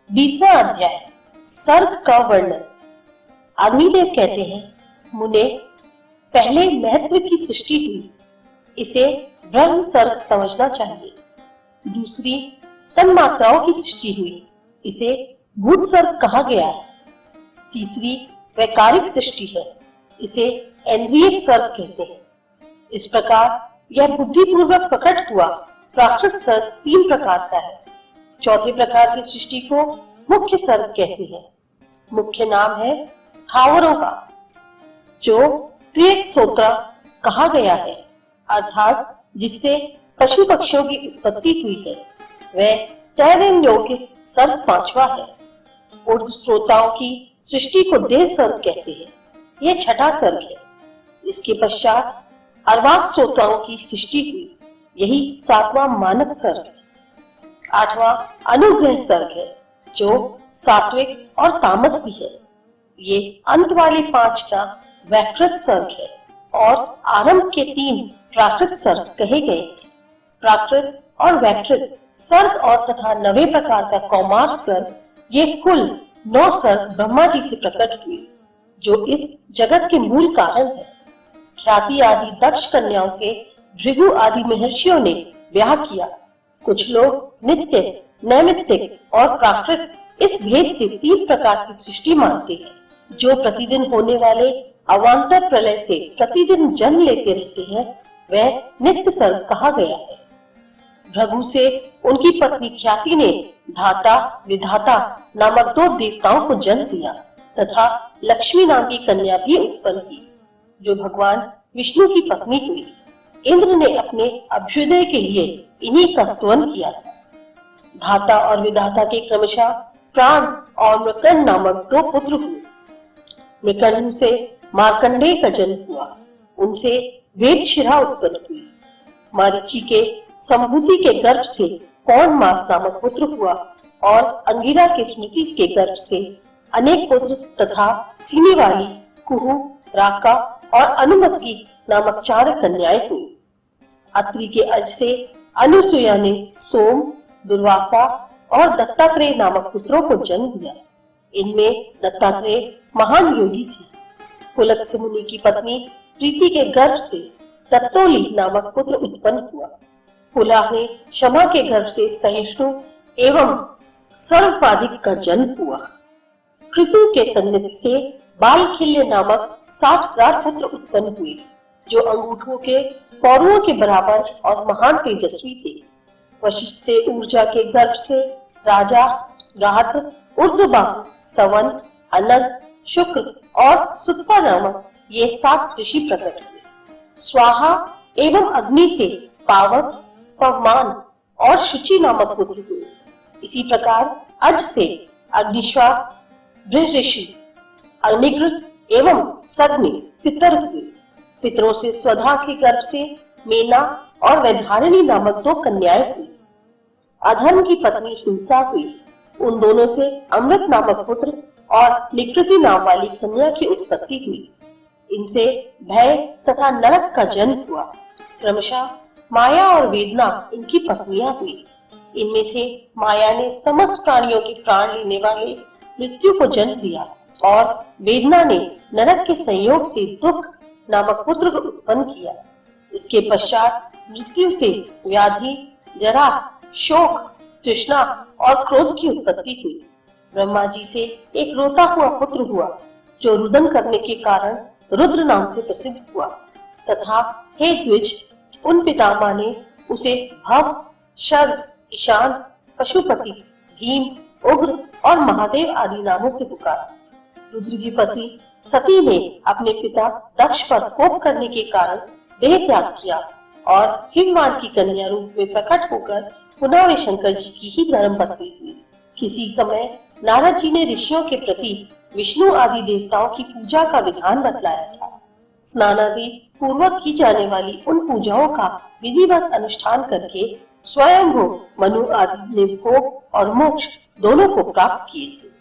20वां अध्याय सर्ग का वर्णन। अग्निदेव कहते हैं, मुने, पहले महत्व की सृष्टि हुई, इसे ब्रह्म सर्ग समझना चाहिए। दूसरी तन्मात्राओं की सृष्टि हुई, इसे भूत सर्ग कहा गया है। तीसरी वैकारिक सृष्टि है, इसे इंद्रियक सर्ग कहते हैं। इस प्रकार यह बुद्धिपूर्वक प्रकट हुआ प्राकृत सर्ग 3 प्रकार का है। चौथे प्रकार की सृष्टि को मुख्य सर्ग कहते हैं। मुख्य नाम है स्थावरों का, जो त्रियक्सोत्र कहा गया है, अर्थात जिससे पशु पक्षियों की उत्पत्ति हुई है। वह तैवेन योग्य सर्ग 5वां है। ऊर्ध्व श्रोताओं की सृष्टि को देव सर्ग कहते हैं, यह 6ठा सर्ग है। इसके पश्चात अर्वाक श्रोताओं की सृष्टि हुई, यही 7वां मानक सर्ग है। 8वां अनुग्रह सर्ग है, जो सात्विक और तामस भी है। ये अंत वाले 5 का वैकृत सर्ग है और आरंभ के 3 प्राकृत सर्ग कहे गए हैं। प्राकृत और वैकृत सर्ग और तथा 9वें प्रकार का कौमार सर्ग, ये कुल 9 सर्ग ब्रह्मा जी से प्रकट हुए, जो इस जगत के मूल कारण है। ख्याति आदि दक्ष कन्याओं से भृगु आदि महर्षियों ने ब्याह किया। कुछ लोग नित्य, नैमित्तिक और प्राकृत इस भेद से 3 प्रकार की सृष्टि मानते हैं, जो प्रतिदिन होने वाले अवान्तर प्रलय से प्रतिदिन जन्म लेते रहते हैं। वह नित्य सर्ग कहा गया है। भृगु से उनकी पत्नी ख्याति ने धाता विधाता नामक 2 देवताओं को जन्म दिया तथा लक्ष्मी नाम की कन्या भी उत्पन्न की, जो भगवान विष्णु की पत्नी हुई। इंद्र ने अपने अभ्युदय के लिए इन्हीं का स्तवन किया था। धाता और विधाता के क्रमशः प्राण और मृकंड नामक 2 पुत्र हुए। मृकंड से मार्कंडेय का जन्म हुआ, उनसे वेदशिरा उत्पन्न हुई। मारीची के संभूति के गर्भ से पौर्णमास नामक पुत्र हुआ और अंगिरा के स्मृति के गर्भ से अनेक पुत्र तथा सीने वाली कुहू, राका और अनुमति नामक 4 कन्याएं हुई। अत्रि के अज से अनुसुया ने सोम, दुर्वासा और दत्तात्रेय नामक पुत्रों को जन्म दिया। इनमें दत्तात्रेय महान योगी थे। पुलत्स्य मुनि की पत्नी प्रीति के गर्भ से दत्तोली नामक पुत्र उत्पन्न हुआ। पुलाह ने क्षमा के गर्भ से सहिष्णु एवं सर्वपाधिक का जन्म हुआ। कृतु के सन्निधि से बालखिल्य नामक 60,000 पुत्र उत्पन्न हुए, जो अंगूठों के पौरुओं के बराबर और महान तेजस्वी थे। वशिष्ठ से ऊर्जा के गर्भ से राजा, राहत, ऊर्ध्वबाहु, सवन, अनग, शुक्र और सुत्पा नामक ये 7 ऋषि प्रकट हुए। स्वाहा एवं अग्नि से पावक, पवमान और शुचि नामक पुत्र हुए। इसी प्रकार अज से अग्निश्वात, बृहऋषि, अग्निग्र एवं सग्नि पितर हुए। पितरों से स्वधा के गर्भ से मेना और वैधारिणी नामक 2 कन्याएं हुई। अधर्म की पत्नी हिंसा हुई। उन दोनों से अमृत नामक पुत्र और निकृति नाम वाली कन्या की उत्पत्ति हुई। इनसे भय तथा नरक का जन्म हुआ। क्रमशः माया और वेदना इनकी पत्नियां हुई। इनमें से माया ने समस्त प्राणियों के प्राण लेने वाले मृत्यु को जन्म दिया और वेदना ने नरक के संयोग से दुख नामक पुत्र को उत्पन्न किया। इसके पश्चात मृत्यु से व्याधि, जरा, शोक, तृष्णा और क्रोध की उत्पत्ति हुई। ब्रह्मा जी से एक रोता हुआ पुत्र हुआ, जो रुदन करने के कारण रुद्र नाम से प्रसिद्ध हुआ तथा हे द्विज, उन पितामह ने उसे भव, शर्व, ईशान, पशुपति, भीम, उग्र और महादेव आदि नामों से पुकारा। रुद्र की पत्नी सती ने अपने पिता दक्ष पर कोप करने के कारण देह त्याग किया और हिमवान की कन्या रूप में प्रकट होकर पुनः वे शंकर जी की ही धर्म पत्नी हुई। किसी समय नारद जी ने ऋषियों के प्रति विष्णु आदि देवताओं की पूजा का विधान बतलाया था। स्नानादि पूर्वक की जाने वाली उन पूजाओं का विधिवत अनुष्ठान करके स्वयं मनु आदि ने भोग और मोक्ष दोनों को प्राप्त किए थे।